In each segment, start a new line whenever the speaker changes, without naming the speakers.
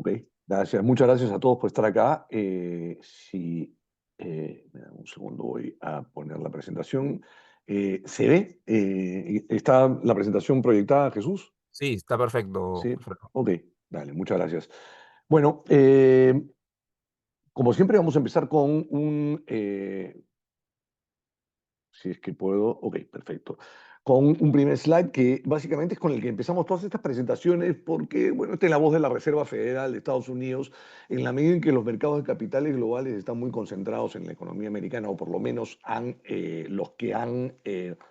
Ok, gracias. Muchas gracias a todos por estar acá. Si me dan un segundo, voy a poner la presentación. ¿Se ve? ¿Está la presentación proyectada, Jesús?
Sí, está perfecto,
Sí.
Alfredo.
Ok, dale, muchas gracias. Bueno, como siempre, vamos a empezar con si es que puedo. Ok, perfecto. Con un primer slide que básicamente es con el que empezamos todas estas presentaciones porque, bueno, esta es la voz de la Reserva Federal de Estados Unidos en la medida en que los mercados de capitales globales están muy concentrados en la economía americana, o por lo menos los que han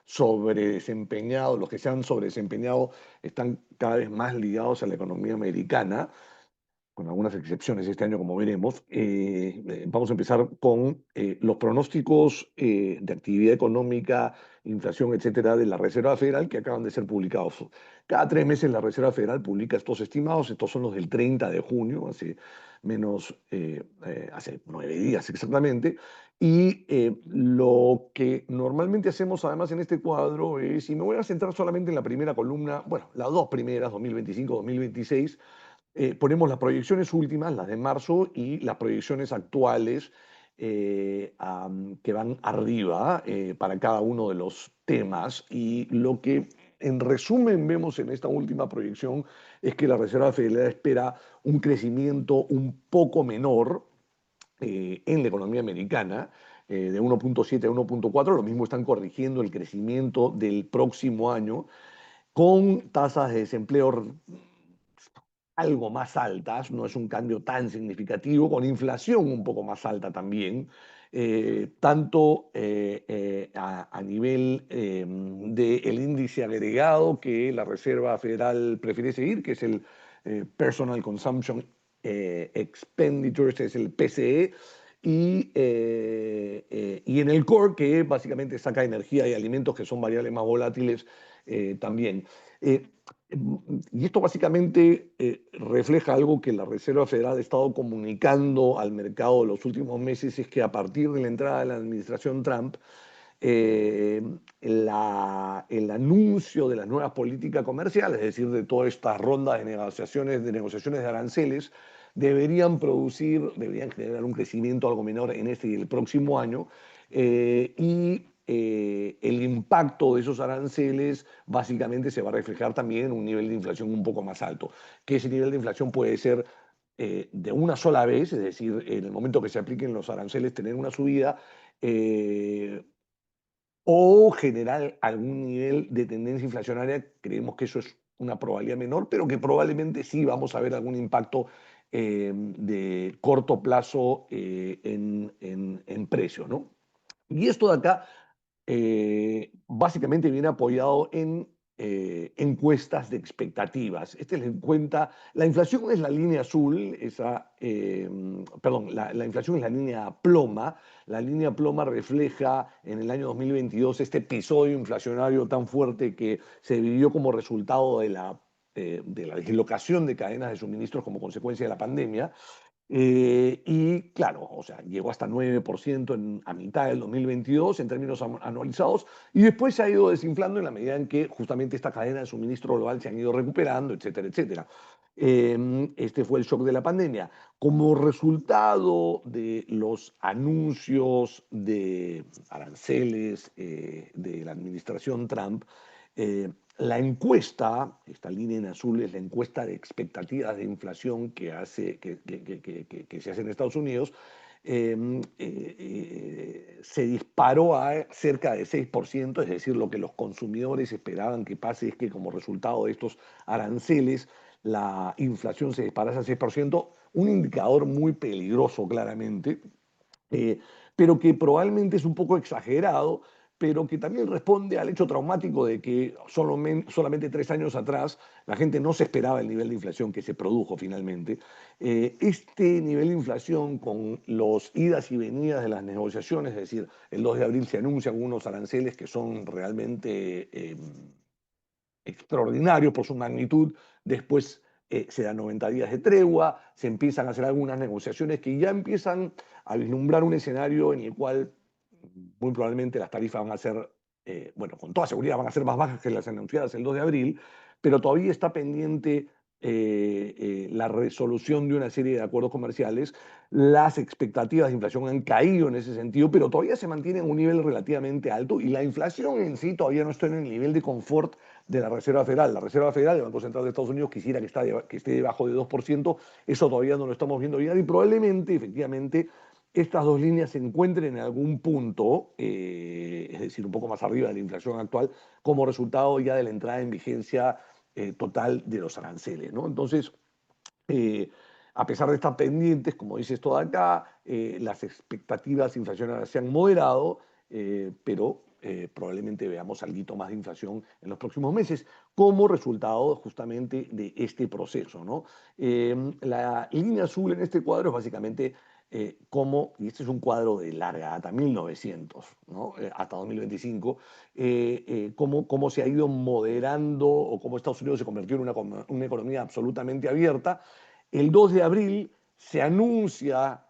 sobredesempeñado, los que se han sobredesempeñado están cada vez más ligados a la economía americana con algunas excepciones este año, como veremos. Vamos a empezar con los pronósticos de actividad económica, inflación, etcétera, de la Reserva Federal que acaban de ser publicados. Cada 3 meses la Reserva Federal publica estos estimados. Estos son los del 30 de junio, hace 9 días exactamente. Y lo que normalmente hacemos además en este cuadro es, y me voy a centrar solamente en la primera columna, bueno, las dos primeras, 2025, 2026, ponemos las proyecciones últimas, las de marzo, y las proyecciones actuales que van arriba para cada uno de los temas. Y lo que en resumen vemos en esta última proyección es que la Reserva Federal espera un crecimiento un poco menor en la economía americana, de 1,7 a 1,4. Lo mismo están corrigiendo el crecimiento del próximo año con tasas de desempleo algo más altas, no es un cambio tan significativo, con inflación un poco más alta también, tanto a nivel del índice agregado que la Reserva Federal prefiere seguir, que es el Personal Consumption Expenditures, es el PCE, y en el core, que básicamente saca energía y alimentos, que son variables más volátiles también. Eh, y esto básicamente refleja algo que la Reserva Federal ha estado comunicando al mercado en los últimos meses, es que a partir de la entrada de la administración Trump, eh, el anuncio de las nuevas políticas comerciales, es decir, de todas estas rondas de negociaciones de aranceles, deberían generar un crecimiento algo menor en este y el próximo año, y el impacto de esos aranceles básicamente se va a reflejar también en un nivel de inflación un poco más alto, que ese nivel de inflación puede ser de una sola vez, es decir, en el momento que se apliquen los aranceles, tener una subida, eh, o generar algún nivel de tendencia inflacionaria. Creemos que eso es una probabilidad menor, pero que probablemente sí vamos a ver algún impacto de corto plazo en precio, ¿no? Y esto de acá básicamente viene apoyado en encuestas de expectativas. La inflación es la línea azul, perdón, la inflación es la línea ploma. La línea ploma refleja en el año 2022 este episodio inflacionario tan fuerte que se vivió como resultado de la dislocación de cadenas de suministros como consecuencia de la pandemia. Y claro, o sea, llegó hasta 9% a mitad del 2022 en términos anualizados, y después se ha ido desinflando en la medida en que justamente esta cadena de suministro global se han ido recuperando, etcétera, etcétera. Este fue el shock de la pandemia. Como resultado de los anuncios de aranceles de la administración Trump, la encuesta, esta línea en azul es la encuesta de expectativas de inflación que se hace en Estados Unidos, se disparó a cerca de 6%. Es decir, lo que los consumidores esperaban que pase es que como resultado de estos aranceles, la inflación se disparase a 6%, un indicador muy peligroso claramente, eh, pero que probablemente es un poco exagerado, pero que también responde al hecho traumático de que solamente 3 años atrás la gente no se esperaba el nivel de inflación que se produjo finalmente. Este nivel de inflación, con los idas y venidas de las negociaciones, es decir, el 2 de abril se anuncian unos aranceles que son realmente extraordinarios por su magnitud. Después se dan 90 días de tregua, se empiezan a hacer algunas negociaciones que ya empiezan a vislumbrar un escenario en el cual muy probablemente las tarifas van a ser, bueno, con toda seguridad van a ser más bajas que las anunciadas el 2 de abril, pero todavía está pendiente la resolución de una serie de acuerdos comerciales. Las expectativas de inflación han caído en ese sentido, pero todavía se mantiene en un nivel relativamente alto y la inflación en sí todavía no está en el nivel de confort de la Reserva Federal. La Reserva Federal, el Banco Central de Estados Unidos, quisiera que esté debajo de 2%. Eso todavía no lo estamos viendo bien y probablemente, efectivamente, estas dos líneas se encuentren en algún punto, es decir, un poco más arriba de la inflación actual, como resultado ya de la entrada en vigencia total de los aranceles, ¿no? Entonces, eh, a pesar de estar pendientes, como dice esto de acá, las expectativas inflacionarias se han moderado, pero probablemente veamos algo más de inflación en los próximos meses como resultado justamente de este proceso, ¿no? La línea azul en este cuadro es básicamente cómo, y este es un cuadro de larga data, 1900, ¿no? Hasta 2025, cómo se ha ido moderando o cómo Estados Unidos se convirtió en una economía absolutamente abierta. El 2 de abril se anuncia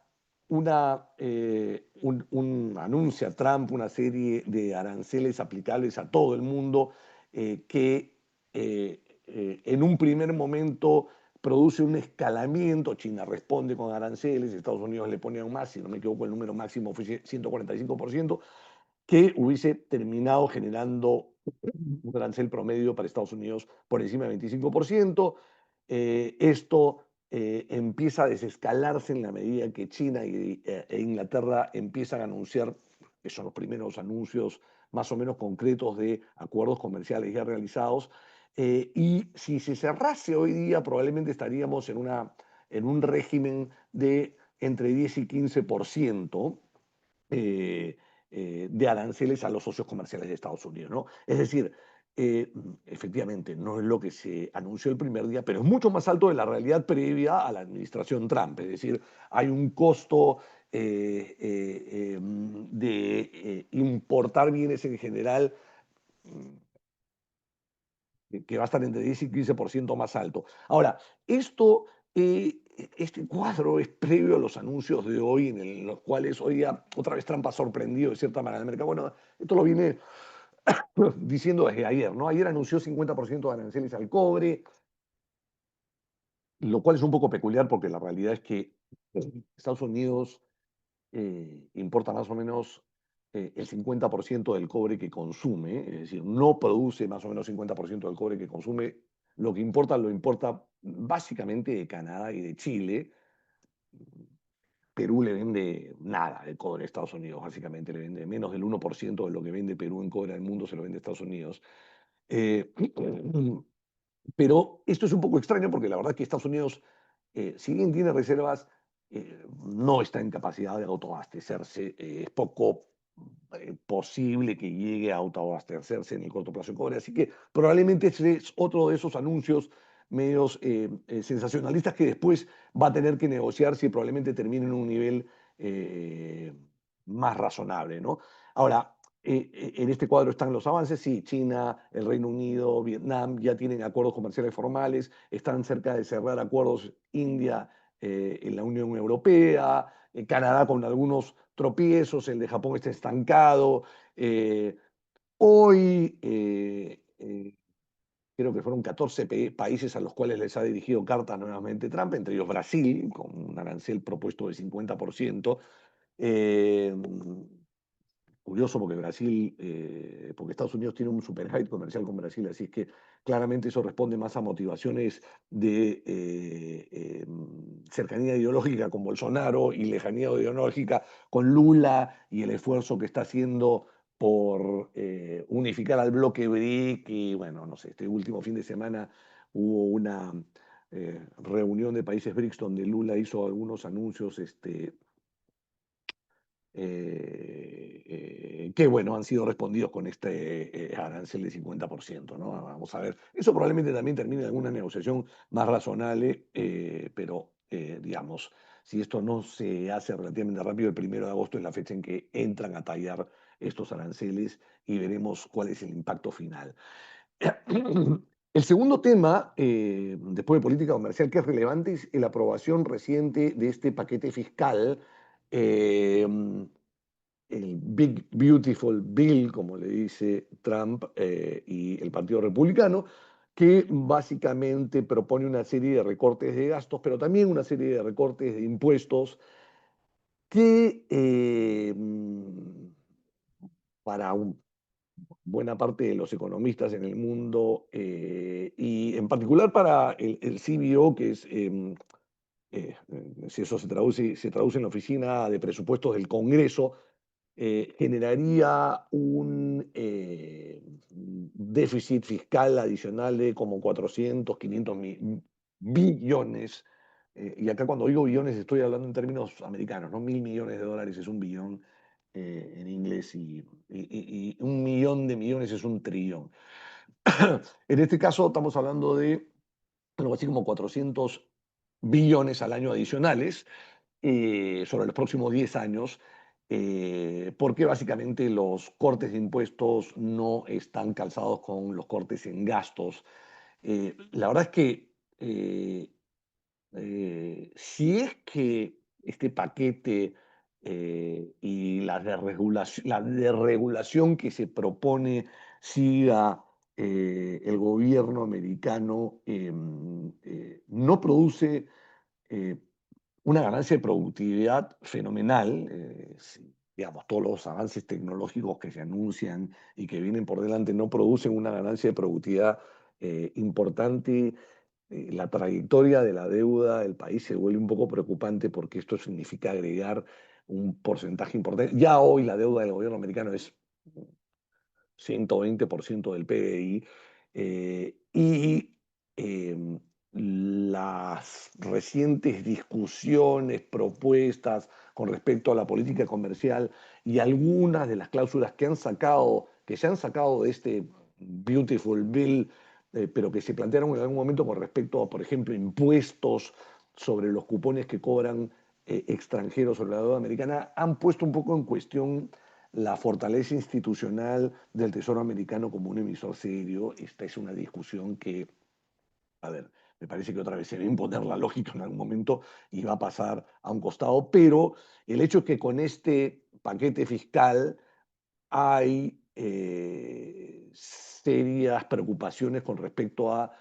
anuncia Trump una serie de aranceles aplicables a todo el mundo que en un primer momento produce un escalamiento. China responde con aranceles, Estados Unidos le pone aún más, si no me equivoco el número máximo fue 145%, que hubiese terminado generando un arancel promedio para Estados Unidos por encima del 25%. Esto empieza a desescalarse en la medida que China e Inglaterra empiezan a anunciar, que son los primeros anuncios más o menos concretos de acuerdos comerciales ya realizados. Y si se cerrase hoy día, probablemente estaríamos en un régimen de entre 10 y 15%. Eh, de aranceles a los socios comerciales de Estados Unidos, ¿no? Es decir, efectivamente, no es lo que se anunció el primer día, pero es mucho más alto de la realidad previa a la administración Trump. Es decir, hay un costo de importar bienes en general que va a estar entre 10 y 15% más alto. Ahora, esto, este cuadro es previo a los anuncios de hoy, en los cuales hoy día otra vez Trump ha sorprendido de cierta manera al mercado. Bueno, esto lo viene diciendo desde ayer, ¿no? Ayer anunció 50% de aranceles al cobre, lo cual es un poco peculiar porque la realidad es que Estados Unidos importa más o menos el 50% del cobre que consume, es decir, no produce más o menos 50% del cobre que consume. Lo que importa lo importa básicamente de Canadá y de Chile. Perú le vende nada de cobre a Estados Unidos, básicamente le vende menos del 1% de lo que vende Perú en cobre al mundo, se lo vende a Estados Unidos. Eh, Pero esto es un poco extraño porque la verdad es que Estados Unidos, si bien tiene reservas, no está en capacidad de autoabastecerse. Es poco posible que llegue a autoabastecerse en el corto plazo en cobre. Así que probablemente ese es otro de esos anuncios medios sensacionalistas que después va a tener que negociarse y probablemente termine en un nivel eh, más razonable, ¿no? Ahora, en este cuadro están los avances, sí, China, el Reino Unido, Vietnam ya tienen acuerdos comerciales formales, están cerca de cerrar acuerdos India en la Unión Europea, Canadá con algunos tropiezos, el de Japón está estancado. eh, Hoy creo que fueron 14 países a los cuales les ha dirigido carta nuevamente Trump, entre ellos Brasil, con un arancel propuesto de 50%. Eh, Curioso porque Brasil, porque Estados Unidos tiene un superávit comercial con Brasil, así es que claramente eso responde más a motivaciones de cercanía ideológica con Bolsonaro y lejanía ideológica con Lula y el esfuerzo que está haciendo por unificar al bloque BRIC. Y bueno, no sé, este último fin de semana hubo una reunión de países BRICS donde Lula hizo algunos anuncios que bueno, han sido respondidos con este arancel de 50%, ¿no? Vamos a ver. Eso probablemente también termine en alguna negociación más razonable, pero digamos, si esto no se hace relativamente rápido, el 1 de agosto es la fecha en que entran a tallar estos aranceles y veremos cuál es el impacto final. El segundo tema, después de política comercial, que es relevante, es la aprobación reciente de este paquete fiscal. eh, el Big Beautiful Bill, como le dice Trump y el Partido Republicano, que básicamente propone una serie de recortes de gastos, pero también una serie de recortes de impuestos que para buena parte de los economistas en el mundo y en particular para el CBO, que es, si eso se traduce en la Oficina de Presupuestos del Congreso, generaría un déficit fiscal adicional de como 400, 500 billones. Y acá cuando digo billones estoy hablando en términos americanos, ¿no? 1.000 millones de dólares es un billón en inglés y 1 millón de millones es un trillón. En este caso estamos hablando de algo así como 400 billones al año adicionales sobre los próximos 10 años, porque básicamente los cortes de impuestos no están calzados con los cortes en gastos. La verdad es que si es que este paquete y la desregulación que se propone siga el gobierno americano, no produce eh, una ganancia de productividad fenomenal. Digamos, todos los avances tecnológicos que se anuncian y que vienen por delante no producen una ganancia de productividad importante. La trayectoria de la deuda del país se vuelve un poco preocupante porque esto significa agregar un porcentaje importante. Ya hoy la deuda del gobierno americano es 120% del PBI, y las recientes discusiones, propuestas con respecto a la política comercial y algunas de las cláusulas que se han sacado de este Beautiful Bill, pero que se plantearon en algún momento con respecto a, por ejemplo, impuestos sobre los cupones que cobran extranjeros sobre la deuda americana, han puesto un poco en cuestión la fortaleza institucional del Tesoro americano como un emisor serio. Esta es una discusión que, a ver, me parece que otra vez se va a imponer la lógica en algún momento y va a pasar a un costado, pero el hecho es que con este paquete fiscal hay serias preocupaciones con respecto a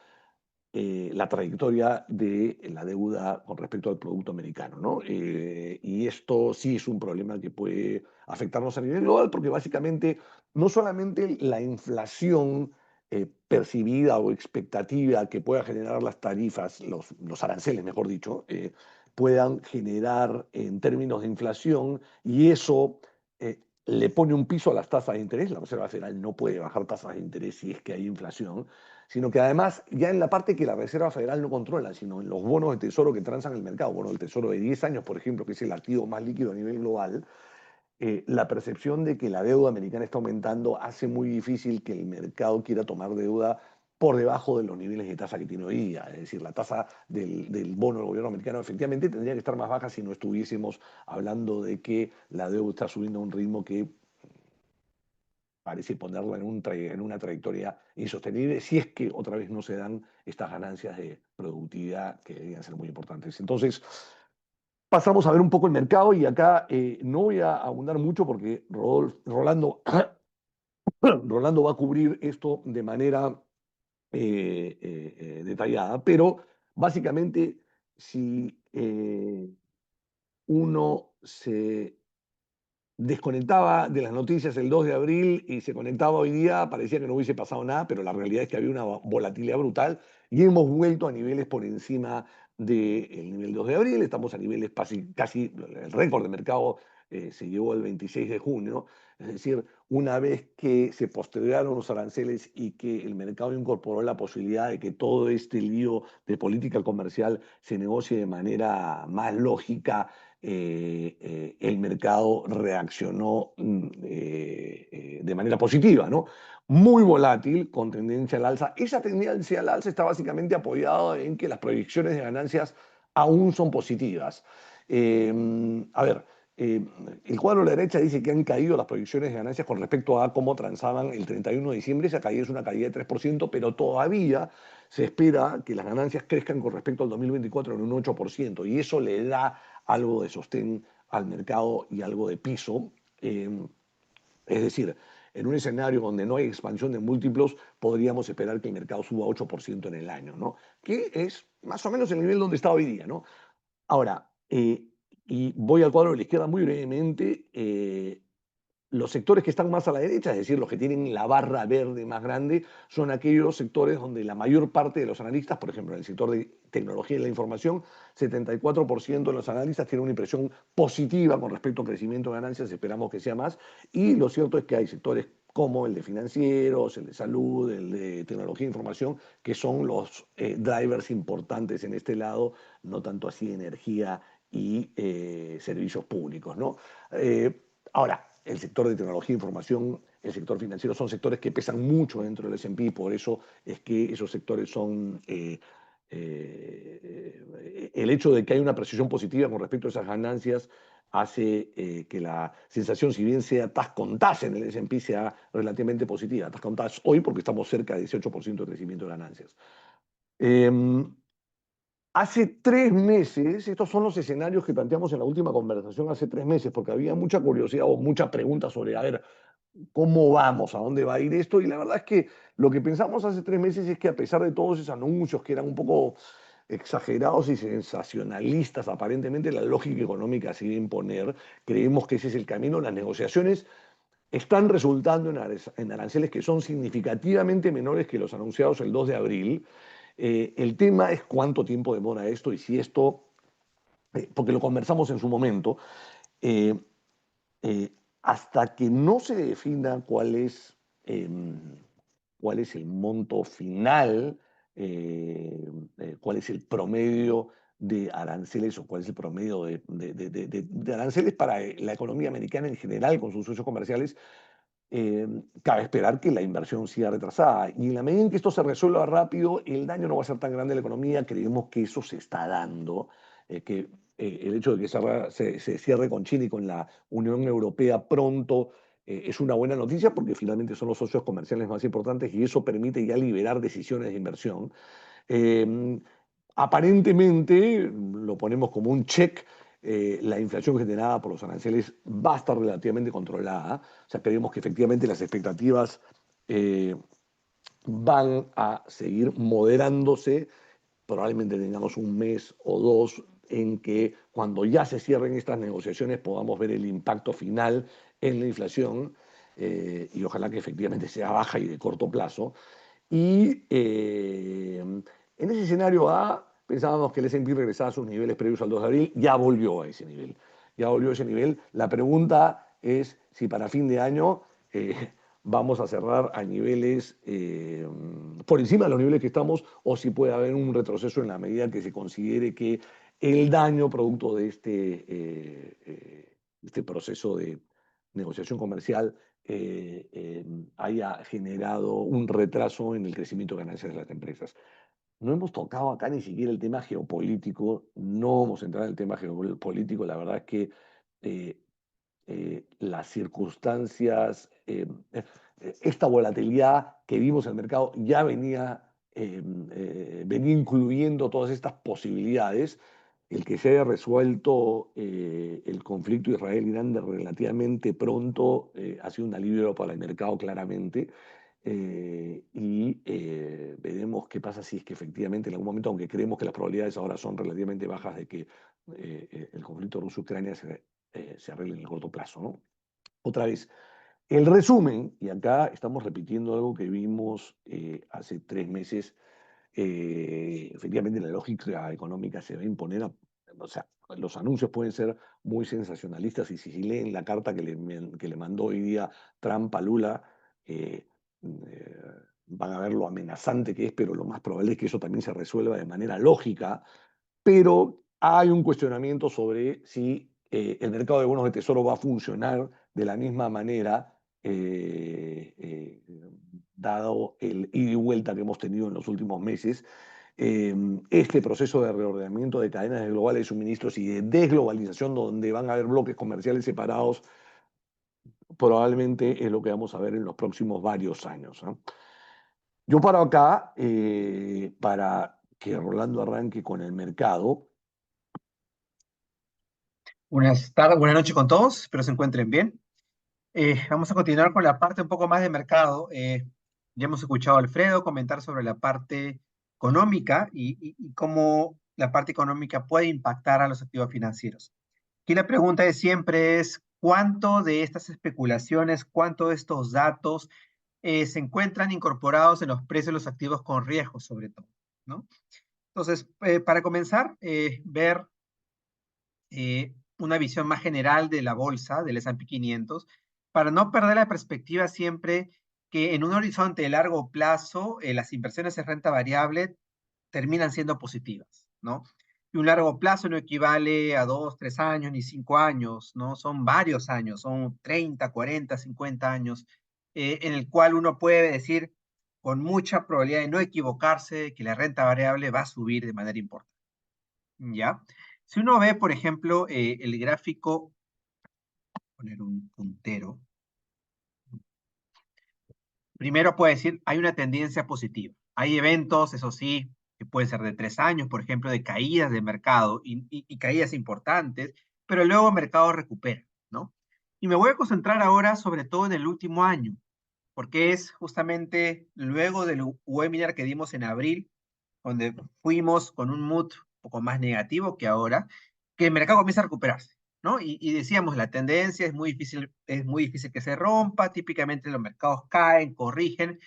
la trayectoria de la deuda con respecto al producto americano, ¿no? Y esto sí es un problema que puede afectarnos a nivel global porque básicamente no solamente la inflación percibida o expectativa que pueda generar las tarifas, los aranceles, mejor dicho, puedan generar en términos de inflación y eso le pone un piso a las tasas de interés. La Reserva Federal no puede bajar tasas de interés si es que hay inflación, sino que además ya en la parte que la Reserva Federal no controla, sino en los bonos de tesoro que transan el mercado, bonos del tesoro de 10 años, por ejemplo, que es el activo más líquido a nivel global, la percepción de que la deuda americana está aumentando hace muy difícil que el mercado quiera tomar deuda por debajo de los niveles de tasa que tiene hoy día. Es decir, la tasa del bono del gobierno americano efectivamente tendría que estar más baja si no estuviésemos hablando de que la deuda está subiendo a un ritmo que parece ponerla en una trayectoria insostenible si es que otra vez no se dan estas ganancias de productividad que deberían ser muy importantes. Entonces, pasamos a ver un poco el mercado y acá no voy a abundar mucho porque Rolando, Rolando va a cubrir esto de manera detallada, pero básicamente si uno se desconectaba de las noticias el 2 de abril y se conectaba hoy día, parecía que no hubiese pasado nada, pero la realidad es que había una volatilidad brutal y hemos vuelto a niveles por encima del nivel 2 de abril, estamos a niveles casi el récord de mercado se llevó el 26 de junio, es decir, una vez que se postergaron los aranceles y que el mercado incorporó la posibilidad de que todo este lío de política comercial se negocie de manera más lógica, el mercado reaccionó de manera positiva, ¿no? Muy volátil, con tendencia al alza. Esa tendencia al alza está básicamente apoyada en que las proyecciones de ganancias aún son positivas. A ver, eh, el cuadro a la derecha dice que han caído las proyecciones de ganancias con respecto a cómo transaban el 31 de diciembre. Esa caída es una caída de 3%, pero todavía se espera que las ganancias crezcan con respecto al 2024 en un 8%, y eso le da algo de sostén al mercado y algo de piso. Es decir, en un escenario donde no hay expansión de múltiplos, podríamos esperar que el mercado suba 8% en el año, ¿no? Que es más o menos el nivel donde está hoy día, ¿no? Ahora, y voy al cuadro de la izquierda muy brevemente, los sectores que están más a la derecha, es decir, los que tienen la barra verde más grande, son aquellos sectores donde la mayor parte de los analistas, por ejemplo, en el sector de tecnología y la información, 74% de los analistas tienen una impresión positiva con respecto al crecimiento de ganancias, esperamos que sea más, y lo cierto es que hay sectores como el de financieros, el de salud, el de tecnología e información, que son los drivers importantes en este lado, no tanto así energía y servicios públicos, ¿no? Ahora, el sector de tecnología e información, el sector financiero, son sectores que pesan mucho dentro del S&P, por eso es que esos sectores son... el hecho de que hay una precisión positiva con respecto a esas ganancias hace que la sensación, si bien sea tas con tas en el S&P, sea relativamente positiva. Tas con tas hoy porque estamos cerca de 18% de crecimiento de ganancias. Eh, Hace 3 meses, estos son los escenarios que planteamos en la última conversación hace 3 meses, porque había mucha curiosidad o mucha pregunta sobre, a ver, ¿cómo vamos? ¿A dónde va a ir esto? Y la verdad es que lo que pensamos hace 3 meses es que a pesar de todos esos anuncios que eran un poco exagerados y sensacionalistas, aparentemente la lógica económica se iba a imponer, creemos que ese es el camino. Las negociaciones están resultando en aranceles que son significativamente menores que los anunciados el 2 de abril. El tema es cuánto tiempo demora esto y si esto, porque lo conversamos en su momento, eh, eh, hasta que no se defina eh, cuál es el monto final, cuál es el promedio de aranceles o cuál es el promedio de aranceles para la economía americana en general con sus socios comerciales, eh, cabe esperar que la inversión siga retrasada. Y en la medida en que esto se resuelva rápido, el daño no va a ser tan grande a la economía. Creemos que eso se está dando, que el hecho de que se cierre con China y con la Unión Europea pronto es una buena noticia porque finalmente son los socios comerciales más importantes y eso permite ya liberar decisiones de inversión. Eh, Aparentemente, lo ponemos como un check, la inflación generada por los aranceles va a estar relativamente controlada. O sea, creemos que efectivamente las expectativas eh, van a seguir moderándose. Probablemente tengamos un mes o dos en que cuando ya se cierren estas negociaciones podamos ver el impacto final en la inflación y ojalá que efectivamente sea baja y de corto plazo. Y en ese escenario A pensábamos que el S&P regresaba a sus niveles previos al 2 de abril, ya volvió a ese nivel. Ya volvió a ese nivel. La pregunta es si para fin de año vamos a cerrar a niveles por encima de los niveles que estamos o si puede haber un retroceso en la medida que se considere que el daño producto de este proceso de negociación comercial haya generado un retraso en el crecimiento de ganancias de las empresas. No hemos tocado acá ni siquiera el tema geopolítico, no vamos a entrar en el tema geopolítico, la verdad es que eh, las circunstancias, esta volatilidad que vimos en el mercado ya venía incluyendo todas estas posibilidades. El que se haya resuelto el conflicto Israel-Irán de relativamente pronto ha sido un alivio para el mercado claramente. Veremos qué pasa si es que efectivamente en algún momento, aunque creemos que las probabilidades ahora son relativamente bajas de que el conflicto ruso-Ucrania se arregle en el corto plazo, ¿no? Otra vez, el resumen, y acá estamos repitiendo algo que vimos hace 3 meses, efectivamente la lógica económica se va a imponer, o sea, los anuncios pueden ser muy sensacionalistas y si leen la carta que le mandó hoy día Trump a Lula, eh, eh, van a ver lo amenazante que es, pero lo más probable es que eso también se resuelva de manera lógica, pero hay un cuestionamiento sobre si el mercado de bonos de tesoro va a funcionar de la misma manera, dado el ida y vuelta que hemos tenido en los últimos meses. Este proceso de reordenamiento de cadenas globales de suministros y de desglobalización, donde van a haber bloques comerciales separados, probablemente es lo que vamos a ver en los próximos varios años, ¿no? Yo paro acá para que Rolando arranque con el mercado.
Buenas tardes, buenas noches con todos, espero se encuentren bien. Vamos a continuar con la parte un poco más de mercado. Ya hemos escuchado a Alfredo comentar sobre la parte económica y cómo la parte económica puede impactar a los activos financieros. Aquí la pregunta de siempre es, ¿cuánto de estas especulaciones, cuánto de estos datos se encuentran incorporados en los precios de los activos con riesgo, sobre todo, ¿no? Entonces, para comenzar, ver una visión más general de la bolsa, del S&P 500, para no perder la perspectiva siempre que en un horizonte de largo plazo las inversiones en renta variable terminan siendo positivas, ¿no? Y un largo plazo no equivale a 2, 3 años, ni 5 años, ¿no? Son varios años, son 30, 40, 50 años, en el cual uno puede decir con mucha probabilidad de no equivocarse que la renta variable va a subir de manera importante, ¿ya? Si uno ve, por ejemplo, el gráfico, poner un puntero, primero puede decir, hay una tendencia positiva. Hay eventos, eso sí, que pueden ser de 3 años, por ejemplo, de caídas de mercado y caídas importantes, pero luego el mercado recupera, ¿no? Y me voy a concentrar ahora sobre todo en el último año, porque es justamente luego del webinar que dimos en abril, donde fuimos con un mood un poco más negativo que ahora, que el mercado comienza a recuperarse, ¿no? Y decíamos, la tendencia es muy difícil que se rompa, típicamente los mercados caen, corrigen,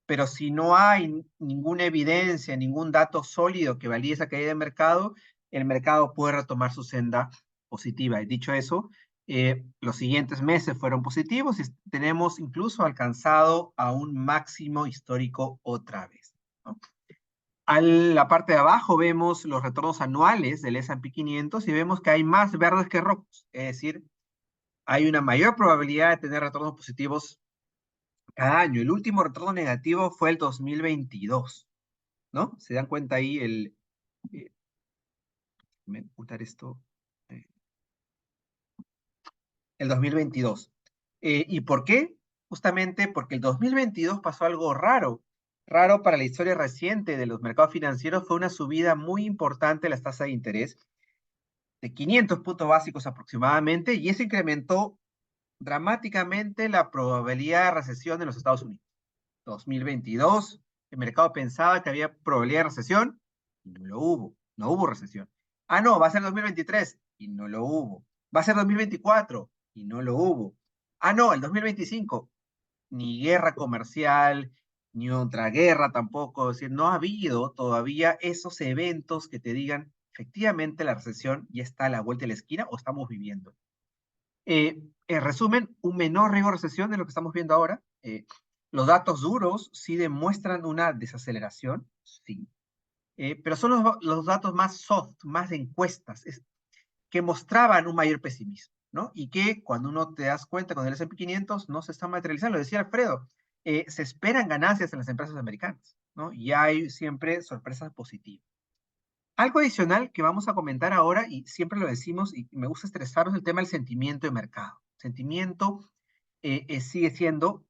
pero si no hay ninguna evidencia, ningún dato sólido que valide esa caída de mercado, el mercado puede retomar su senda positiva. Y dicho eso, los siguientes meses fueron positivos y tenemos incluso alcanzado a un máximo histórico otra vez, ¿no? A la parte de abajo vemos los retornos anuales del S&P 500 y vemos que hay más verdes que rojos, es decir, hay una mayor probabilidad de tener retornos positivos cada año. El último retorno negativo fue el 2022, ¿no? ¿Se dan cuenta ahí eh, me ocultar esto, eh, el 2022? ¿Y por qué? Justamente porque el 2022 pasó algo raro. Raro para la historia reciente de los mercados financieros fue una subida muy importante de las tasas de interés de 500 puntos básicos aproximadamente, y eso incrementó dramáticamente la probabilidad de recesión en los Estados Unidos. 2022, el mercado pensaba que había probabilidad de recesión y no lo hubo, no hubo recesión. Ah, no, va a ser 2023 y no lo hubo. Va a ser 2024 y no lo hubo. Ah, no, el 2025, ni guerra comercial, ni otra guerra tampoco. Es decir, no ha habido todavía esos eventos que te digan, efectivamente, la recesión ya está a la vuelta de la esquina o estamos viviendo. En resumen, un menor riesgo de recesión de lo que estamos viendo ahora. Los datos duros sí demuestran una desaceleración, sí, pero son los datos más soft, más de encuestas, que mostraban un mayor pesimismo, ¿no? Y que cuando uno te das cuenta con el S&P 500 no se está materializando, lo decía Alfredo, se esperan ganancias en las empresas americanas, ¿no? Y hay siempre sorpresas positivas. Algo adicional que vamos a comentar ahora, y siempre lo decimos, y me gusta estresarnos, el tema del sentimiento de mercado. Sentimiento sigue siendo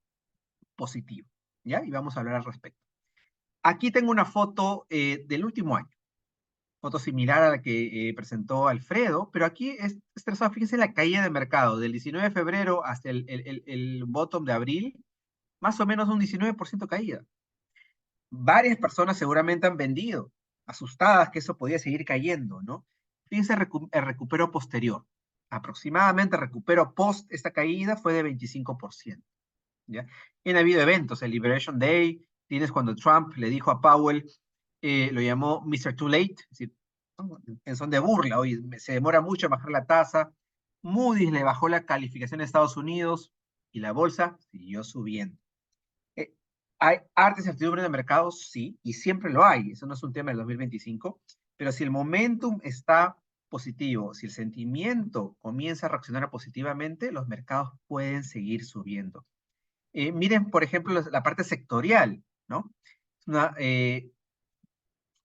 positivo, ¿ya? Y vamos a hablar al respecto. Aquí tengo una foto del último año, foto similar a la que presentó Alfredo, pero aquí es estresado, fíjense la caída de mercado, del 19 de febrero hasta el bottom de abril, más o menos un 19% caída. Varias personas seguramente han vendido, asustadas que eso podía seguir cayendo, ¿no? Fíjense el recupero posterior. Aproximadamente el recupero post esta caída fue de 25%, ¿ya? Y han habido eventos, el Liberation Day, tienes cuando Trump le dijo a Powell, lo llamó Mr. Too Late, es decir, ¿no? En son de burla, oye, se demora mucho en bajar la tasa. Moody's le bajó la calificación a Estados Unidos y la bolsa siguió subiendo. Eh, ¿Hay harta incertidumbre en el mercado? Sí, y siempre lo hay. Eso no es un tema del 2025. Pero si el momentum está positivo, si el sentimiento comienza a reaccionar positivamente, los mercados pueden seguir subiendo. Miren, por ejemplo, la parte sectorial, ¿no?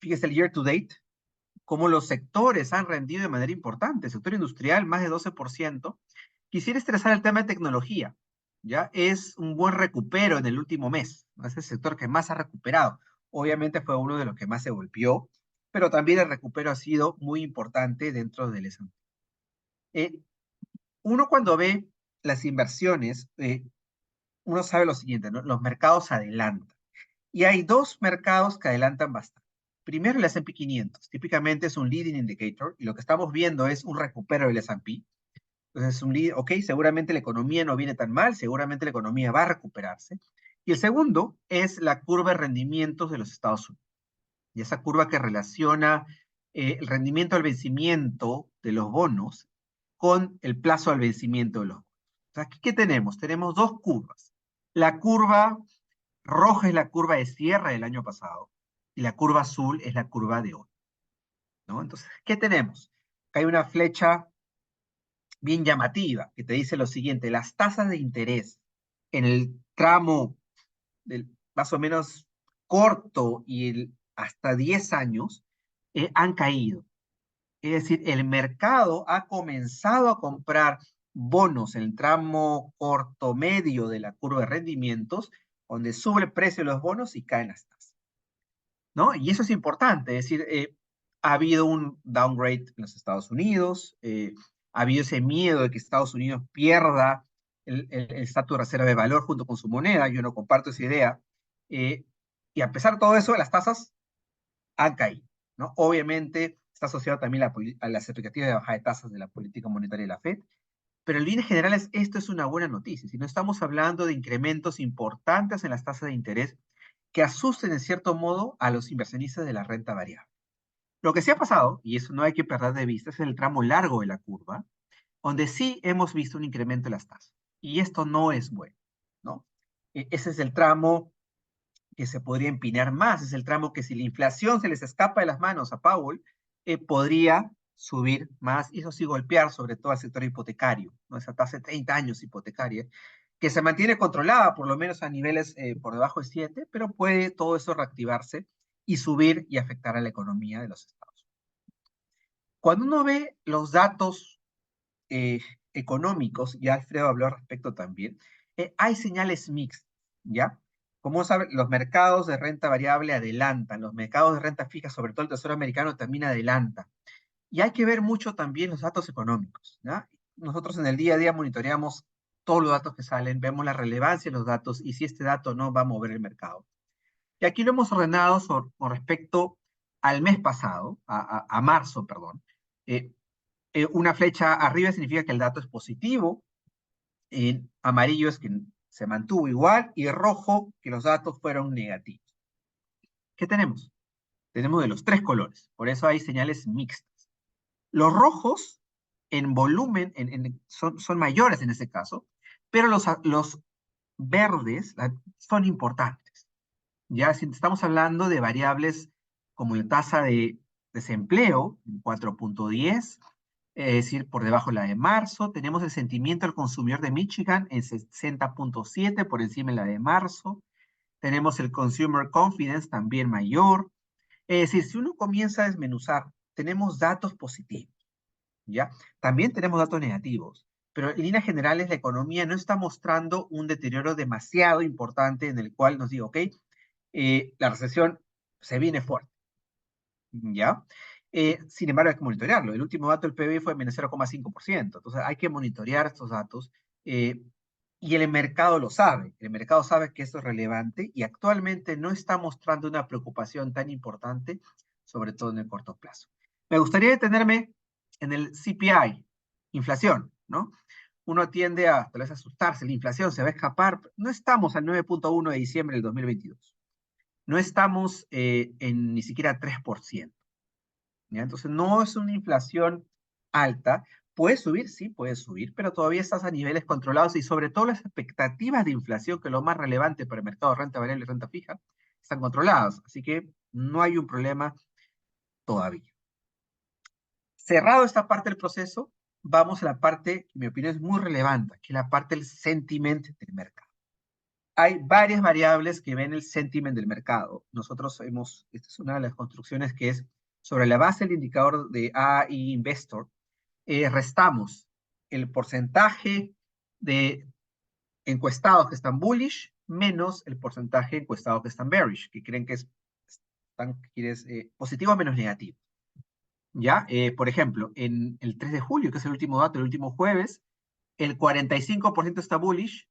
Fíjese el year to date, cómo los sectores han rendido de manera importante. El sector industrial, más de 12%. Quisiera estresar el tema de tecnología. ¿Ya? Es un buen recupero en el último mes, ¿no? Es el sector que más ha recuperado. Obviamente fue uno de los que más se golpeó, pero también el recupero ha sido muy importante dentro del S&P. Eh, Uno cuando ve las inversiones, uno sabe lo siguiente, ¿no? Los mercados adelantan. Y hay dos mercados que adelantan bastante. Primero, el S&P 500. Típicamente es un leading indicator y lo que estamos viendo es un recupero del S&P. Entonces, ok, seguramente la economía no viene tan mal, seguramente la economía va a recuperarse. Y el segundo es la curva de rendimientos de los Estados Unidos. Y esa curva que relaciona el rendimiento al vencimiento de los bonos con el plazo al vencimiento de los bonos. Entonces, aquí, ¿qué tenemos? Tenemos dos curvas. La curva roja es la curva de cierre del año pasado y la curva azul es la curva de hoy, ¿no? Entonces, ¿qué tenemos? Acá hay una flecha bien llamativa que te dice lo siguiente: las tasas de interés en el tramo del más o menos corto y hasta 10 años han caído. Es decir, el mercado ha comenzado a comprar bonos en el tramo corto medio de la curva de rendimientos, donde sube el precio de los bonos y caen las tasas, ¿no? Y eso es importante, es decir, ha habido un downgrade en los Estados Unidos, ha habido ese miedo de que Estados Unidos pierda el estatus de reserva de valor junto con su moneda. Yo no comparto esa idea, eh, y a pesar de todo eso, las tasas han caído, ¿no? Obviamente está asociado también a las expectativas de baja de tasas de la política monetaria de la Fed, pero en líneas generales esto es una buena noticia. Si no estamos hablando de incrementos importantes en las tasas de interés que asusten en cierto modo a los inversionistas de la renta variable. Lo que sí ha pasado, y eso no hay que perder de vista, es el tramo largo de la curva, donde sí hemos visto un incremento de las tasas. Y esto no es bueno, ¿no? Ese es el tramo que se podría empinar más, es el tramo que si la inflación se les escapa de las manos a Powell, podría subir más, y eso sí golpear sobre todo al sector hipotecario, ¿no? Esa tasa de 30 años hipotecaria, que se mantiene controlada por lo menos a niveles por debajo de 7, pero puede todo eso reactivarse y subir y afectar a la economía de los Estados Unidos. Cuando uno ve los datos eh, económicos, y Alfredo habló al respecto también, hay señales mixtas, ¿ya? Como saben, los mercados de renta variable adelantan, los mercados de renta fija, sobre todo el Tesoro americano, también adelanta. Y hay que ver mucho también los datos económicos, ¿ya? Nosotros en el día a día monitoreamos todos los datos que salen, vemos la relevancia de los datos y si este dato no va a mover el mercado. Y aquí lo hemos ordenado con respecto al mes pasado, a marzo, perdón. Eh, una flecha arriba significa que el dato es positivo, en amarillo es que se mantuvo igual y rojo que los datos fueron negativos. ¿Qué tenemos? Tenemos de los tres colores, por eso hay señales mixtas. Los rojos en volumen son mayores en ese caso, pero los verdes son importantes. Ya si estamos hablando de variables como la tasa de desempleo, 4.10, es decir, por debajo de la de marzo. Tenemos el sentimiento del consumidor de Michigan en 60.7, por encima de la de marzo. Tenemos el Consumer Confidence también mayor. Es decir, si uno comienza a desmenuzar, tenemos datos positivos, ¿ya? También tenemos datos negativos, pero en líneas generales la economía no está mostrando un deterioro demasiado importante en el cual nos diga, ok, la recesión se viene fuerte, ¿ya? Sin embargo, hay que monitorearlo. El último dato del PBI fue de menos 0,5%. Entonces, hay que monitorear estos datos. Y el mercado lo sabe. El mercado sabe que esto es relevante y actualmente no está mostrando una preocupación tan importante, sobre todo en el corto plazo. Me gustaría detenerme en el CPI, inflación, ¿no? Uno tiende a tal vez asustarse, la inflación se va a escapar. No estamos al 9.1 de diciembre del 2022. No estamos en ni siquiera 3%. ¿Ya? Entonces, no es una inflación alta. Puede subir, sí, puede subir, pero todavía estás a niveles controlados y sobre todo las expectativas de inflación, que es lo más relevante para el mercado de renta variable y renta fija, están controladas. Así que no hay un problema todavía. Cerrado esta parte del proceso, vamos a la parte que en mi opinión es muy relevante, que es la parte del sentiment del mercado. Hay varias variables que ven el sentiment del mercado. Nosotros esta es una de las construcciones que es sobre la base del indicador de AI Investor, restamos el porcentaje de encuestados que están bullish menos el porcentaje de encuestados que están bearish, que creen que están positivos menos negativos. ¿Ya? Por ejemplo, en el 3 de julio, que es el último dato, el último jueves, el 45% está bullish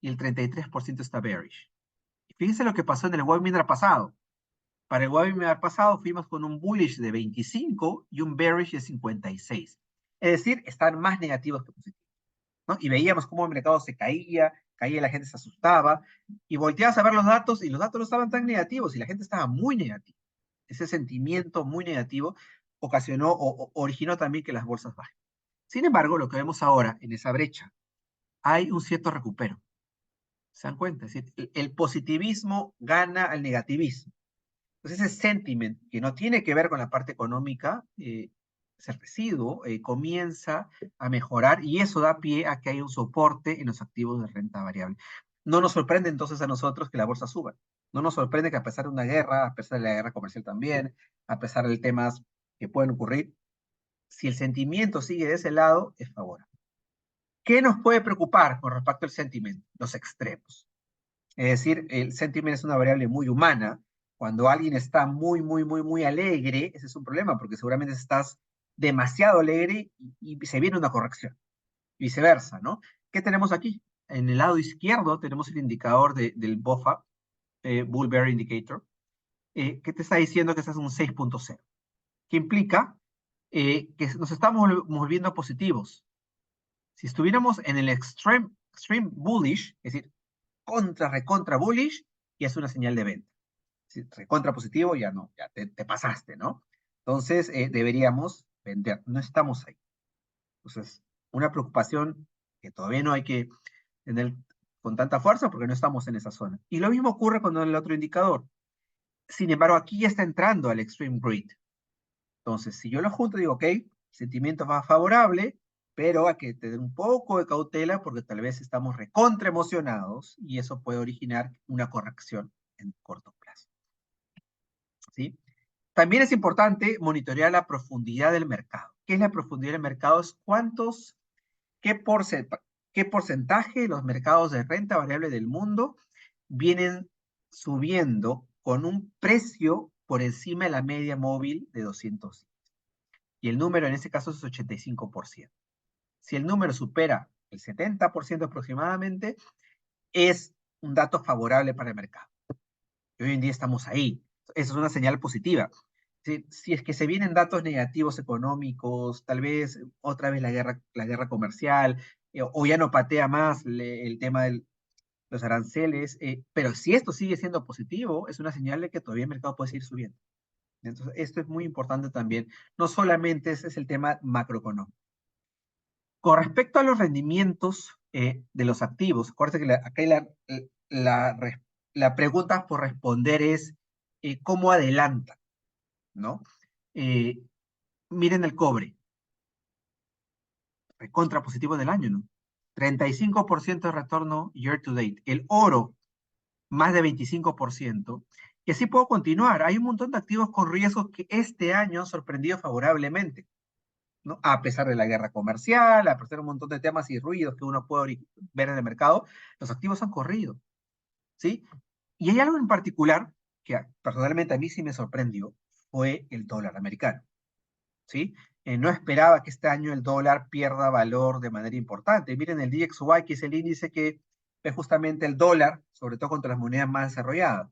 y el 33% está bearish. Y fíjense lo que pasó en el webinar pasado. Para el webinar pasado fuimos con un bullish de 25 y un bearish de 56. Es decir, están más negativos que positivos, ¿no? Y veíamos cómo el mercado se caía, caía, la gente se asustaba, y volteabas a ver los datos y los datos no estaban tan negativos y la gente estaba muy negativa. Ese sentimiento muy negativo ocasionó o originó también que las bolsas bajen. Sin embargo, lo que vemos ahora en esa brecha, hay un cierto recupero. ¿Se dan cuenta? Es decir, el positivismo gana al negativismo. Entonces ese sentiment, que no tiene que ver con la parte económica, ese residuo comienza a mejorar y eso da pie a que haya un soporte en los activos de renta variable. No nos sorprende entonces a nosotros que la bolsa suba. No nos sorprende que a pesar de una guerra, a pesar de la guerra comercial también, a pesar de temas que pueden ocurrir, si el sentimiento sigue de ese lado, es favorable. ¿Qué nos puede preocupar con respecto al sentimiento? Los extremos. Es decir, el sentimiento es una variable muy humana. Cuando alguien está muy, muy, muy, muy alegre, ese es un problema, porque seguramente estás demasiado alegre y se viene una corrección. Viceversa, ¿no? ¿Qué tenemos aquí? En el lado izquierdo tenemos el indicador del BOFA, Bull Bear Indicator, que te está diciendo que estás en un 6.0, que implica que nos estamos volviendo positivos. Si estuviéramos en el extreme bullish, es decir, recontra bullish, y es una señal de venta. Si recontra positivo, ya no, ya te pasaste, ¿no? Entonces, deberíamos vender. No estamos ahí. Entonces, una preocupación que todavía no hay que tener con tanta fuerza porque no estamos en esa zona. Y lo mismo ocurre con el otro indicador. Sin embargo, aquí ya está entrando al extreme greed. Entonces, si yo lo junto, digo, ok, sentimiento más favorable, pero hay que tener un poco de cautela porque tal vez estamos recontra emocionados y eso puede originar una corrección en corto plazo. ¿Sí? También es importante monitorear la profundidad del mercado. ¿Qué es la profundidad del mercado? Es qué porcentaje de los mercados de renta variable del mundo vienen subiendo con un precio por encima de la media móvil de 200. Y el número en este caso es 85%. Si el número supera el 70% aproximadamente, es un dato favorable para el mercado. Y hoy en día estamos ahí. Eso es una señal positiva. Si es que se vienen datos negativos económicos, tal vez otra vez la guerra comercial, o ya no patea más el tema de los aranceles, pero si esto sigue siendo positivo, es una señal de que todavía el mercado puede seguir subiendo. Entonces, esto es muy importante también. No solamente es el tema macroeconómico. Con respecto a los rendimientos de los activos, acuérdense que acá la pregunta por responder es ¿cómo adelanta? ¿No? Eh, miren el cobre, contra positivo del año, ¿no? 35% de retorno year to date. El oro, más de 25%. Y así puedo continuar. Hay un montón de activos con riesgos que este año han sorprendido favorablemente, ¿no? A pesar de la guerra comercial, a pesar de un montón de temas y ruidos que uno puede ver en el mercado, los activos han corrido, ¿sí? Y hay algo en particular que personalmente a mí sí me sorprendió, fue el dólar americano, ¿sí? No esperaba que este año el dólar pierda valor de manera importante. Miren el DXY, que es el índice que es justamente el dólar, sobre todo contra las monedas más desarrolladas,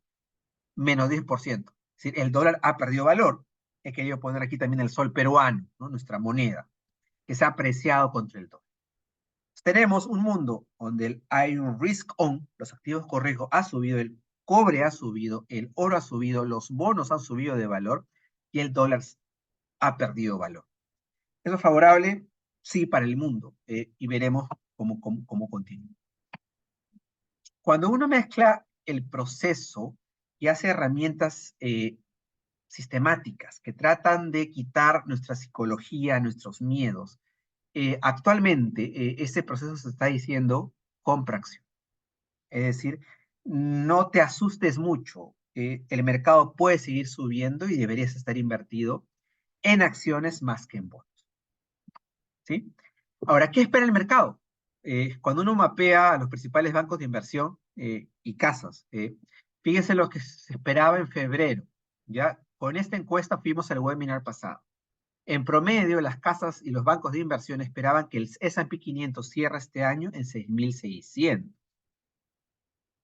menos 10%. Es decir, el dólar ha perdido valor. He querido poner aquí también el sol peruano, ¿no? Nuestra moneda, que se ha apreciado contra el dólar. Tenemos un mundo donde hay un risk on, los activos con riesgo ha subido, el cobre ha subido, el oro ha subido, los bonos han subido de valor y el dólar ha perdido valor. ¿Eso es favorable? Sí, para el mundo, y veremos cómo continúa. Cuando uno mezcla el proceso y hace herramientas sistemáticas que tratan de quitar nuestra psicología, nuestros miedos, actualmente este proceso se está diciendo compra acción. Es decir, no te asustes mucho. El mercado puede seguir subiendo y deberías estar invertido en acciones más que en bonos. ¿Sí? Ahora, ¿qué espera el mercado? Cuando uno mapea a los principales bancos de inversión y casas, fíjense lo que se esperaba en febrero. Ya con esta encuesta fuimos al webinar pasado. En promedio, las casas y los bancos de inversión esperaban que el S&P 500 cierre este año en 6.600.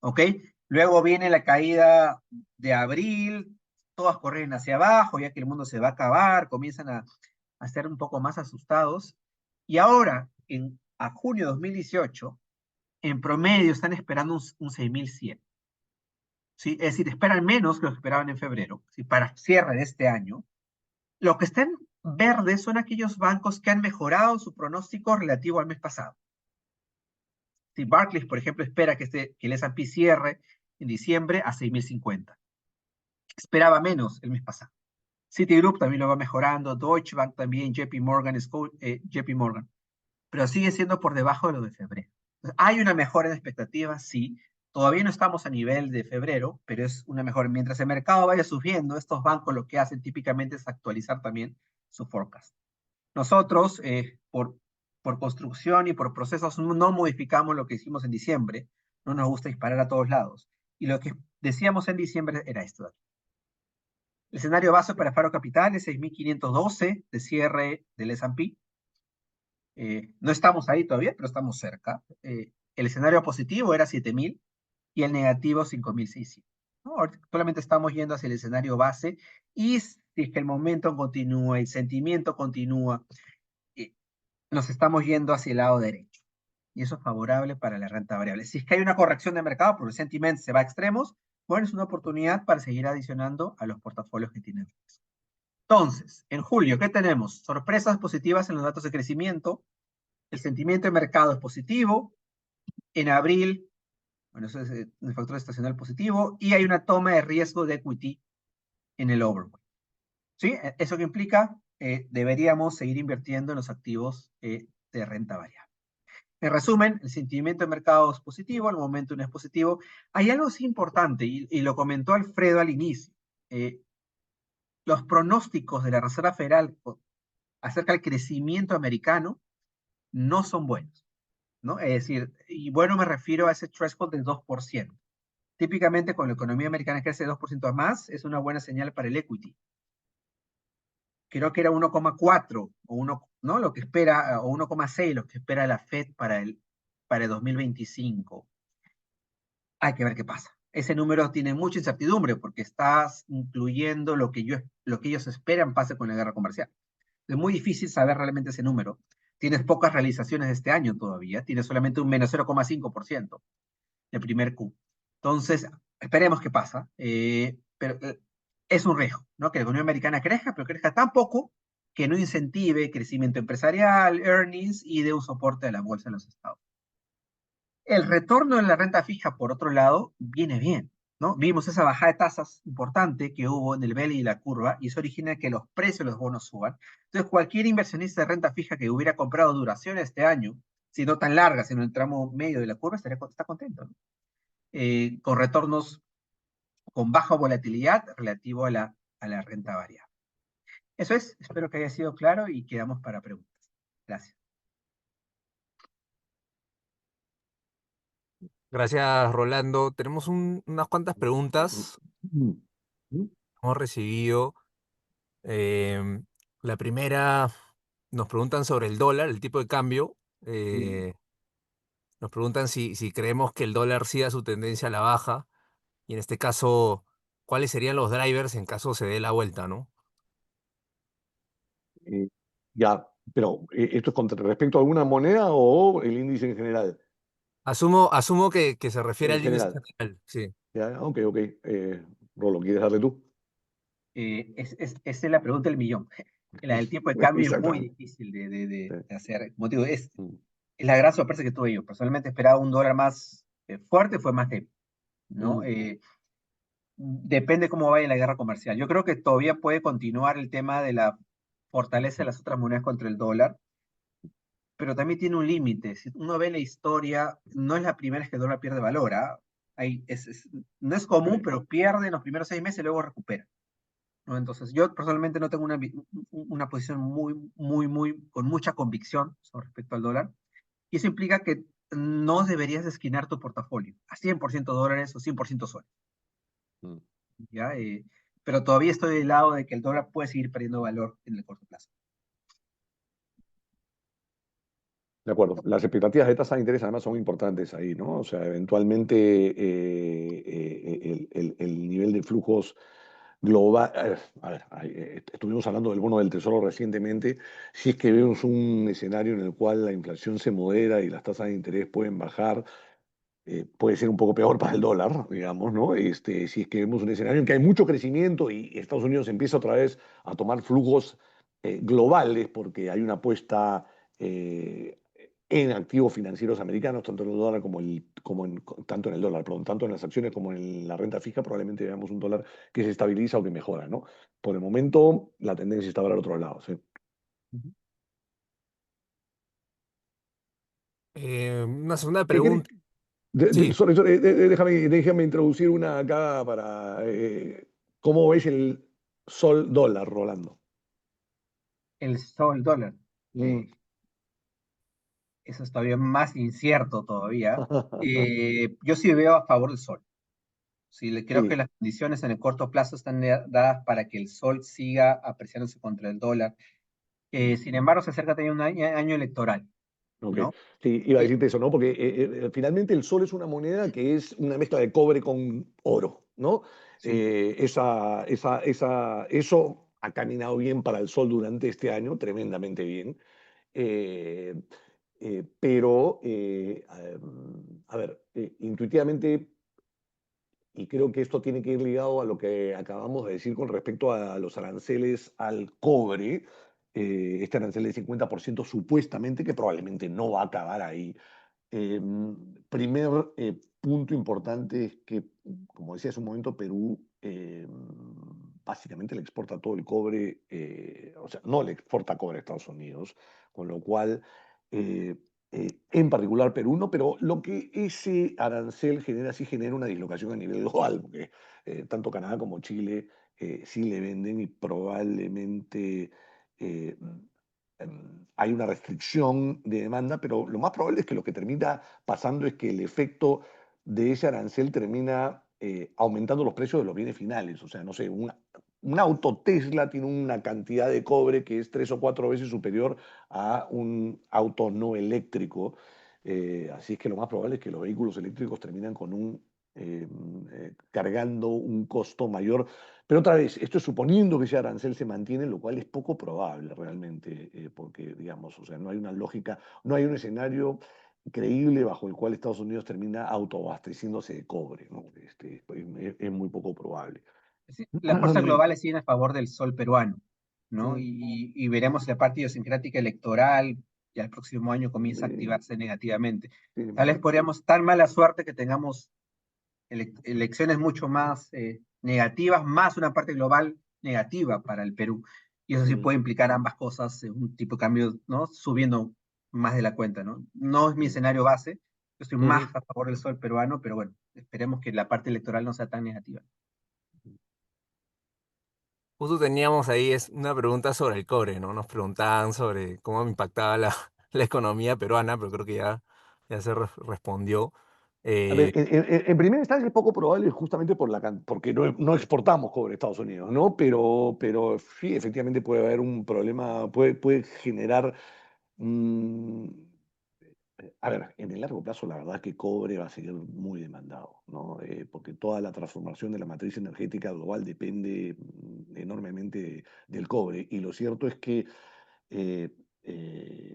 ¿Ok? Luego viene la caída de abril, todas corren hacia abajo, ya que el mundo se va a acabar, comienzan a ser un poco más asustados. Y ahora, a junio de 2018, en promedio están esperando un 6.100. ¿Sí? Es decir, esperan menos que lo que esperaban en febrero, ¿sí? Para cierre de este año. Lo que está en verde son aquellos bancos que han mejorado su pronóstico relativo al mes pasado. Si Barclays, por ejemplo, espera que el S&P cierre en diciembre a 6.050. Esperaba menos el mes pasado. Citigroup también lo va mejorando, Deutsche Bank también, JP Morgan, pero sigue siendo por debajo de lo de febrero. Entonces, ¿hay una mejora en expectativas? Sí. Todavía no estamos a nivel de febrero, pero es una mejora. Mientras el mercado vaya subiendo, estos bancos lo que hacen típicamente es actualizar también su forecast. Nosotros, por construcción y por procesos, no modificamos lo que hicimos en diciembre. No nos gusta disparar a todos lados. Y lo que decíamos en diciembre era esto de aquí. El escenario base para Faro Capital es 6.512 de cierre del S&P. No estamos ahí todavía, pero estamos cerca. El escenario positivo era 7.000 y el negativo 5.600. ¿No? Solamente estamos yendo hacia el escenario base y si es que el momento continúa, el sentimiento continúa, nos estamos yendo hacia el lado derecho. Y eso es favorable para la renta variable. Si es que hay una corrección de mercado, porque el sentimiento se va a extremos, bueno, es una oportunidad para seguir adicionando a los portafolios que tienen riesgo. Entonces, en julio, ¿qué tenemos? Sorpresas positivas en los datos de crecimiento. El sentimiento de mercado es positivo. En abril, bueno, eso es el factor estacional positivo. Y hay una toma de riesgo de equity en el overweight. ¿Sí? ¿Eso qué implica? Deberíamos seguir invirtiendo en los activos de renta variable. En resumen, el sentimiento de mercado es positivo, el momento no es positivo. Hay algo sí importante, y lo comentó Alfredo al inicio. Los pronósticos de la Reserva Federal acerca del crecimiento americano no son buenos, ¿no? Es decir, y bueno, me refiero a ese threshold del 2%. Típicamente, cuando la economía americana crece 2% más, es una buena señal para el equity. Creo que era 1,4 o 1, ¿no? Lo que espera, o 1,6 lo que espera la Fed para el 2025. Hay que ver qué pasa. Ese número tiene mucha incertidumbre porque estás incluyendo lo que ellos esperan pase con la guerra comercial. Es muy difícil saber realmente ese número. Tienes pocas realizaciones de este año todavía, tienes solamente un menos 0,5% de primer Q. Entonces, esperemos qué pasa, pero es un riesgo, ¿no? Que la economía americana crezca, pero crezca tan poco que no incentive crecimiento empresarial, earnings y dé un soporte a la bolsa en los Estados. El retorno en la renta fija, por otro lado, viene bien, ¿no? Vimos esa bajada de tasas importante que hubo en el belly y la curva, y eso origina que los precios de los bonos suban. Entonces, cualquier inversionista de renta fija que hubiera comprado duración este año, si no tan larga, sino en el tramo medio de la curva, está contento, ¿no? Con retornos con baja volatilidad relativo a la renta variable. Eso es, espero que haya sido claro y quedamos para preguntas. Gracias.
Gracias, Rolando. Tenemos unas cuantas preguntas
Mm.
que hemos recibido. Em, la primera, nos preguntan sobre el dólar, el tipo de cambio.
Mm.
Nos preguntan si creemos que el dólar siga su tendencia a la baja y en este caso, ¿cuáles serían los drivers en caso se dé la vuelta, ¿no?
Eh, ya, pero ¿esto es con respecto a alguna moneda o el índice en general?
Asumo que se refiere
En
al índice
general.
general, sí.
Ya, ok, ok. Rolo, ¿quieres darle tú?
Esa es la pregunta del millón. La del tipo de cambio es muy
Exactamente.
difícil
Sí.
de hacer. Como digo,
Mm.
es la gran sorpresa que tuve yo. Personalmente esperaba un dólar más fuerte, fue más débil, ¿no?
Mm.
Depende cómo vaya la guerra comercial. Yo creo que todavía puede continuar el tema de la fortaleza de las otras monedas contra el dólar, pero también tiene un límite. Si uno ve la historia, no es la primera vez que el dólar pierde valor, ¿ah? No es común,
Sí.
pero pierde en los primeros 6 meses y luego recupera, ¿no? Entonces, yo personalmente no tengo una posición con mucha convicción sobre respecto al dólar, y eso implica que no deberías esquinar tu portafolio a 100% dólares o 100% soles,
Mm.
¿ya? Pero todavía estoy del lado de que el dólar puede seguir perdiendo valor en el corto plazo.
De acuerdo. Las expectativas de tasa de interés además son importantes ahí, ¿no? O sea, eventualmente el nivel de flujos global. Estuvimos hablando del bono del Tesoro recientemente. Si es que vemos un escenario en el cual la inflación se modera y las tasas de interés pueden bajar, puede ser un poco peor para el dólar, digamos, ¿no? Si es que vemos un escenario en que hay mucho crecimiento y Estados Unidos empieza otra vez a tomar flujos globales porque hay una apuesta eh, en activos financieros americanos, tanto en el dólar tanto en el dólar, perdón, tanto en las acciones como en la renta fija, probablemente veamos un dólar que se estabiliza o que mejora, ¿no? Por el momento, la tendencia está para el otro lado, ¿sí?
Ujú.
Una segunda
¿Qué querés?
pregunta. Sí,
Déjame introducir una acá para cómo ves el sol dólar, Rolando.
El sol dólar.
Mm.
eh, Eso es todavía más incierto todavía. Yo sí veo a favor del sol. Sí, creo que
Sí,
las condiciones en el corto plazo están dadas para que el sol siga apreciándose contra el dólar. Sin embargo, se acerca también un año electoral,
ok.
¿no?
Sí, iba a
Eh,
decirte eso, ¿no? Porque finalmente el sol es una moneda que es una mezcla de cobre con oro, ¿no?
sí,
Eso ha caminado bien para el sol durante este año, tremendamente bien. Eh, a ver, intuitivamente, y creo que esto tiene que ir ligado a lo que acabamos de decir con respecto a los aranceles al cobre, este arancel de 50% supuestamente, que probablemente no va a acabar ahí. Eh, Primer punto importante es que, como decía hace un momento, Perú básicamente le exporta todo el cobre, o sea, no le exporta cobre a Estados Unidos, con lo cual, eh, en particular Perú no, pero lo que ese arancel genera sí genera una dislocación a nivel global, porque tanto Canadá como Chile sí le venden y probablemente eh, hay una restricción de demanda, pero lo más probable es que lo que termina pasando es que el efecto de ese arancel termina aumentando los precios de los bienes finales. O sea, no sé, un auto Tesla tiene una cantidad de cobre que es 3 o 4 veces superior a un auto no eléctrico. Así es que lo más probable es que los vehículos eléctricos terminan con cargando un costo mayor, pero otra vez, esto es suponiendo que ese arancel se mantiene, lo cual es poco probable realmente, porque, digamos, o sea, no hay una lógica, no hay un escenario creíble bajo el cual Estados Unidos termina autoabasteciéndose de cobre, ¿no? Es muy poco probable.
sí, las fuerzas globales siguen a favor del sol peruano, ¿no?
Mm,
Y veremos la parte idiosincrática electoral ya el próximo año comienza a
sí,
activarse negativamente.
sí,
Tal vez podríamos, tan mala suerte que tengamos elecciones mucho más negativas, más una parte global negativa para el Perú. Y eso sí
mm,
puede implicar ambas cosas, un tipo de cambio, ¿no? Subiendo más de la cuenta, ¿no? No es mi
mm,
escenario base, yo estoy más
mm.
a favor del sol peruano, pero bueno, esperemos que la parte electoral no sea tan negativa.
justo teníamos ahí una pregunta sobre el cobre, ¿no? Nos preguntaban sobre cómo impactaba la, la economía peruana, pero creo que ya se respondió.
A ver,
Eh,
en primera instancia es poco probable justamente porque no exportamos cobre a Estados Unidos, ¿no? Pero sí, efectivamente puede haber un problema, puede generar. mm, a ver, en el largo plazo la verdad es que cobre va a seguir muy demandado, ¿no? Porque toda la transformación de la matriz energética global depende enormemente del cobre. Y lo cierto es que eh,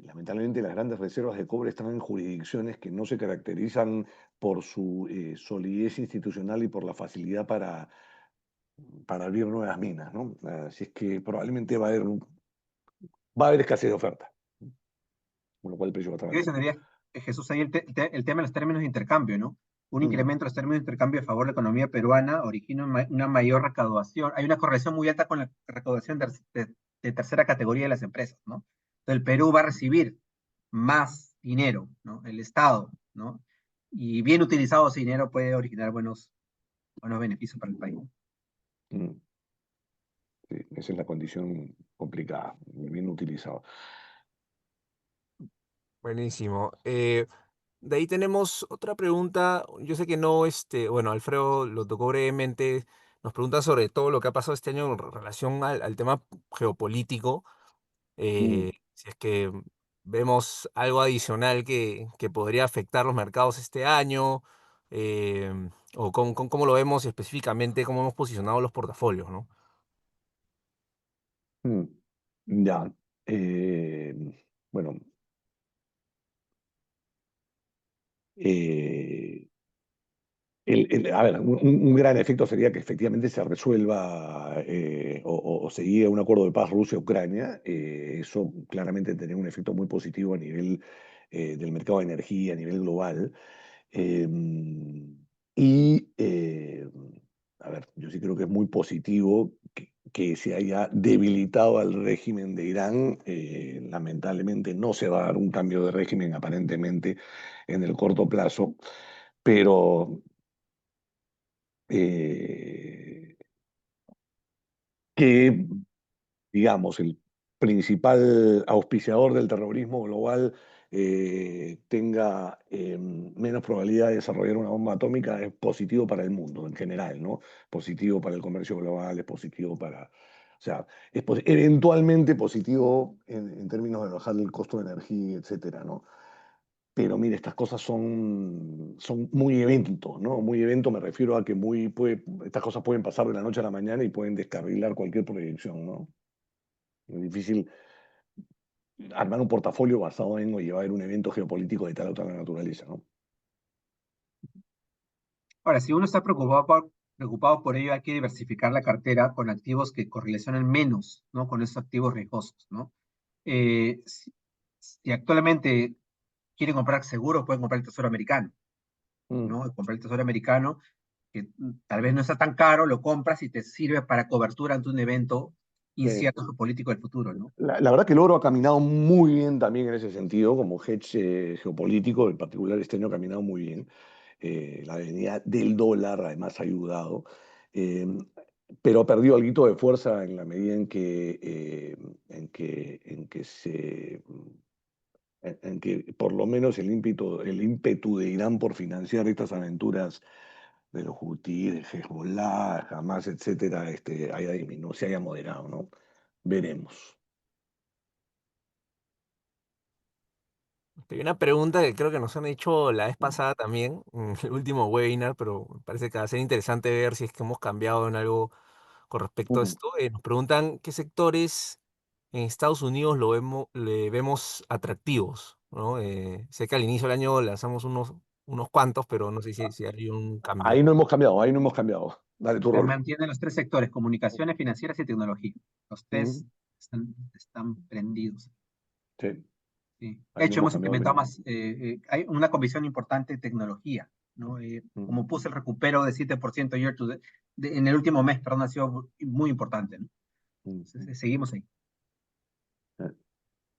lamentablemente las grandes reservas de cobre están en jurisdicciones que no se caracterizan por su solidez institucional y por la facilidad para abrir nuevas minas, ¿no? Así es que probablemente va a haber escasez de oferta, con lo cual el precio va a estar
Yo
alto.
mencionaría, Jesús, ahí el tema de los términos de intercambio, ¿no? Un
Mm,
incremento de los términos de intercambio a favor de la economía peruana origina una mayor recaudación. Hay una correlación muy alta con la recaudación de tercera categoría de las empresas, ¿no? Entonces, el Perú va a recibir más dinero, ¿no? El Estado, ¿no? Y bien utilizado ese dinero puede originar buenos beneficios para el país.
mm. Sí, esa es la condición complicada, bien utilizado.
Buenísimo. De ahí tenemos otra pregunta. Yo sé que no, bueno, Alfredo lo tocó brevemente. Nos pregunta sobre todo lo que ha pasado este año en relación al tema geopolítico.
Mm,
Si es que vemos algo adicional que podría afectar los mercados este año, o cómo lo vemos específicamente, cómo hemos posicionado los portafolios, ¿no?
Mm, ya. eh, bueno, eh, a ver, un gran efecto sería que efectivamente se resuelva o se llegue a un acuerdo de paz Rusia-Ucrania. Eso claramente tendría un efecto muy positivo a nivel del mercado de energía, a nivel global. Eh, y, a ver, yo sí creo que es muy positivo que se haya debilitado al régimen de Irán. Lamentablemente no se va a dar un cambio de régimen aparentemente en el corto plazo, pero eh, que, digamos, el principal auspiciador del terrorismo global tenga menos probabilidad de desarrollar una bomba atómica es positivo para el mundo en general, ¿no? Positivo para el comercio global, es positivo para... O sea, es eventualmente positivo en términos de bajar el costo de energía, etcétera, ¿no? Pero mire, estas cosas son muy eventos, ¿no? Muy evento me refiero a que estas cosas pueden pasar de la noche a la mañana y pueden descarrilar cualquier proyección, ¿no? Es difícil armar un portafolio basado en o llevar un evento geopolítico de tal o tal naturaleza, ¿no?
Ahora, si uno está preocupado por ello, hay que diversificar la cartera con activos que correlacionen menos, ¿no? Con esos activos riesgosos, ¿no? Si actualmente quieren comprar seguros, pueden comprar el Tesoro americano,
Mm,
¿no? Comprar el Tesoro americano, que tal vez no está tan caro, lo compras y te sirve para cobertura ante un evento
sí.
incierto geopolítico del futuro, ¿no?
La verdad que el oro ha caminado muy bien también en ese sentido, como hedge geopolítico, en particular este año ha caminado muy bien. La venida del dólar además ha ayudado, eh, pero ha perdido algo de fuerza en la medida en que por lo menos el ímpetu de Irán por financiar estas aventuras de los Houthis, de Hezbollah, Hamas, etcétera, haya disminuido, se haya moderado, ¿no? Veremos.
Hay una pregunta que creo que nos han hecho la vez pasada también, en el último webinar, pero me parece que va a ser interesante ver si es que hemos cambiado en algo con respecto a
Mm.
esto. Nos preguntan qué sectores en Estados Unidos le vemos atractivos, ¿no? Sé que al inicio del año lanzamos unos cuantos, pero no sé si hay un cambio.
Ahí no hemos cambiado, ahí no hemos cambiado. Dale tu
Se
rol.
mantienen los tres sectores: comunicaciones, financieras y tecnología. Los
Mm,
tres están prendidos.
sí,
Sí. De
ahí no
hecho,
hemos
hemos
cambiado.
implementado más, hay una comisión importante de tecnología, ¿no?
Mm,
Como puse el recupero de 7% year to en el último mes, perdón, ha sido muy importante, ¿no?
mm.
Entonces, seguimos ahí.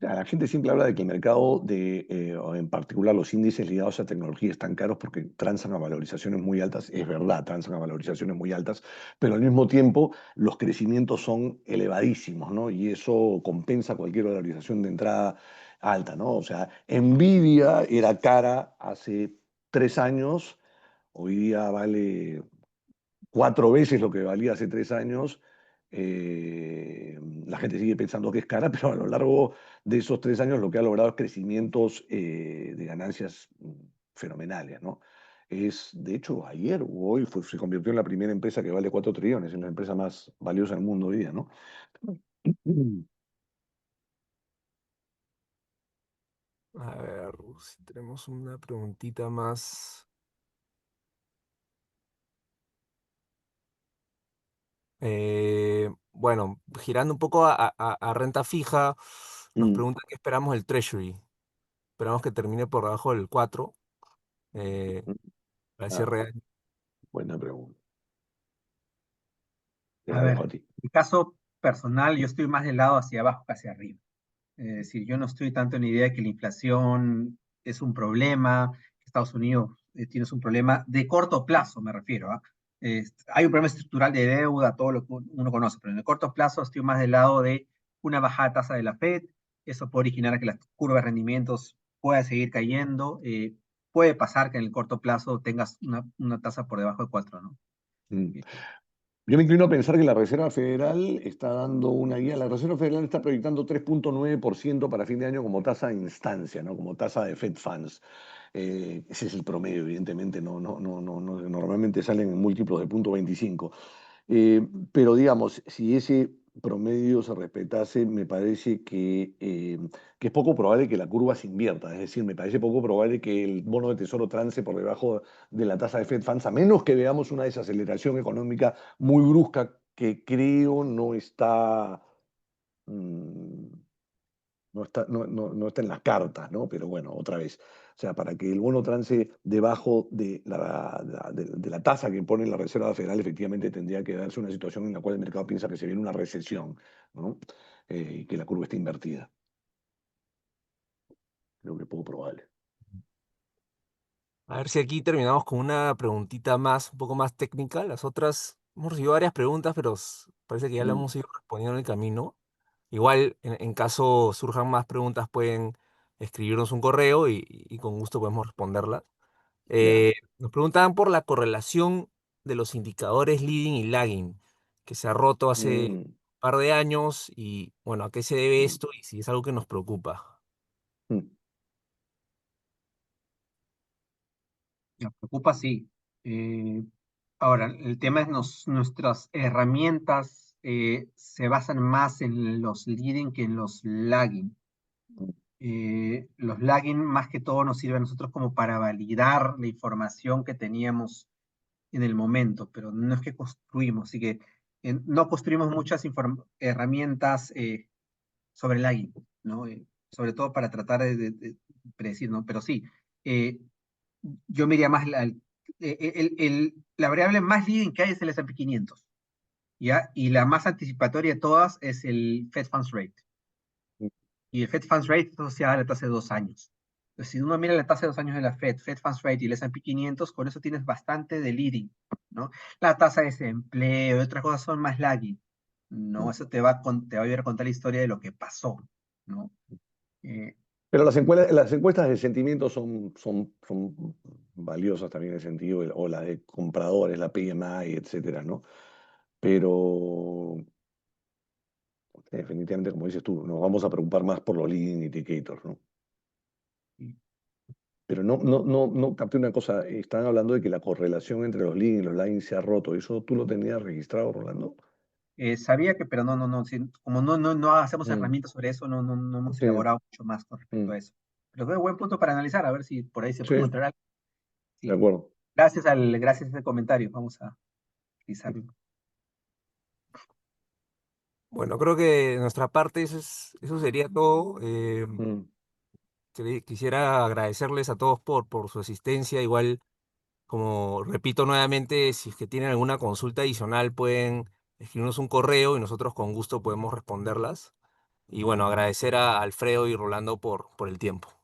La gente siempre habla de que el mercado o en particular los índices ligados a tecnología están caros porque transan a valorizaciones muy altas. Es verdad, transan a valorizaciones muy altas, pero al mismo tiempo los crecimientos son elevadísimos, ¿no? Y eso compensa cualquier valorización de entrada alta, ¿no? O sea, Nvidia era cara hace 3 años, hoy día vale 4 veces lo que valía hace 3 años. La gente sigue pensando que es cara, pero a lo largo de esos 3 años lo que ha logrado es crecimientos de ganancias fenomenales, ¿no? De hecho, ayer o hoy se convirtió en la primera empresa que vale 4 trillones, en la empresa más valiosa del mundo hoy día, ¿no?
A ver, si tenemos una preguntita más. Bueno, girando un poco a renta fija, nos
Mm,
preguntan qué esperamos del Treasury. Esperamos que termine por debajo del 4
mm.
para el
Ah,
cierre de año.
buena pregunta. Te
A
la dejo
ver,
a ti.
en mi caso personal, yo estoy más del lado hacia abajo que hacia arriba. Es decir, yo no estoy tanto en la idea de que la inflación es un problema, que Estados Unidos tiene un problema de corto plazo, me refiero. ¿Ah? Hay un problema estructural de deuda, todo lo que uno conoce, pero en el corto plazo estoy más del lado de una bajada tasa de la Fed. Eso puede originar a que las curvas de rendimientos puedan seguir cayendo. Puede pasar que en el corto plazo tengas una tasa por debajo de 4, ¿no?
Mm. Yo me inclino a pensar que la Reserva Federal está dando una guía. La Reserva Federal está proyectando 3,9% para fin de año como tasa de instancia, ¿no? Como tasa de Fed Funds. Ese es el promedio, evidentemente, normalmente salen en múltiplos de 0,25. Pero digamos, si ese promedio se respetase, me parece que es poco probable que la curva se invierta. Es decir, me parece poco probable que el bono de tesoro trance por debajo de la tasa de Fed Funds, a menos que veamos una desaceleración económica muy brusca que creo mm, no está en las cartas, ¿no? Pero bueno, otra vez. O sea, para que el bono trance debajo de la tasa que pone la Reserva Federal, efectivamente tendría que darse una situación en la cual el mercado piensa que se viene una recesión, ¿no? Y que la curva está invertida. Creo que es poco probable.
A ver si aquí terminamos con una preguntita más, un poco más técnica. Las otras, hemos recibido varias preguntas, pero parece que ya las
Mm,
hemos ido respondiendo en el camino. Igual, en caso surjan más preguntas, pueden escribirnos un correo y con gusto podemos responderlas.
ya.
Nos preguntaban por la correlación de los indicadores leading y lagging, que se ha roto hace
Mm,
un par de años y, bueno, ¿a qué se debe
mm,
esto y si es algo que nos preocupa?
mm,
Me preocupa, sí. Eh, Ahora, el tema es nuestras herramientas se basan más en los leading que en los lagging.
mm,
Los lagging más que todo nos sirven a nosotros como para validar la información que teníamos en el momento, pero no es que construimos, así que no construimos muchas herramientas sobre lagging, ¿no? Sobre todo para tratar de predecir, ¿no? Pero sí, eh, yo miraría más la variable más leading que hay es el S&P 500, ¿ya? Y la más anticipatoria de todas es el Fed Funds Rate.
mm.
Y el Fed Funds Rate está asociada a la tasa de 2 años. Entonces, si uno mira la tasa de 2 años de la Fed Funds Rate y el S&P 500, con eso tienes bastante de leading, ¿no? La tasa de desempleo y otras cosas son más lagging, ¿no? Eso te va a ayudar a contar la historia de lo que pasó, ¿no? Eh,
Pero las encuestas de sentimiento son valiosas también en el sentido, o la de compradores, la PMI, etcétera, ¿no? Pero definitivamente, como dices tú, nos vamos a preocupar más por los leading indicators, ¿no? Pero no capté una cosa. Están hablando de que la correlación entre los leading y los lagging se ha roto. ¿Eso tú lo tenías registrado, Rolando?
Sabía que, pero no, sí, como no hacemos
Mm,
herramientas sobre eso, no hemos
sí,
elaborado mucho más con respecto
mm,
a eso. Pero fue un buen punto para analizar, a ver si por ahí se puede
sí,
encontrar algo.
de
Sí.
acuerdo.
Gracias a ese comentario, vamos a revisarlo.
Bueno, creo que de nuestra parte eso sería todo.
Mm,
Quisiera agradecerles a todos por su asistencia. Igual, como repito nuevamente, si es que tienen alguna consulta adicional, pueden escribirnos un correo y nosotros con gusto podemos responderlas. Y bueno, agradecer a Alfredo y Rolando por el tiempo.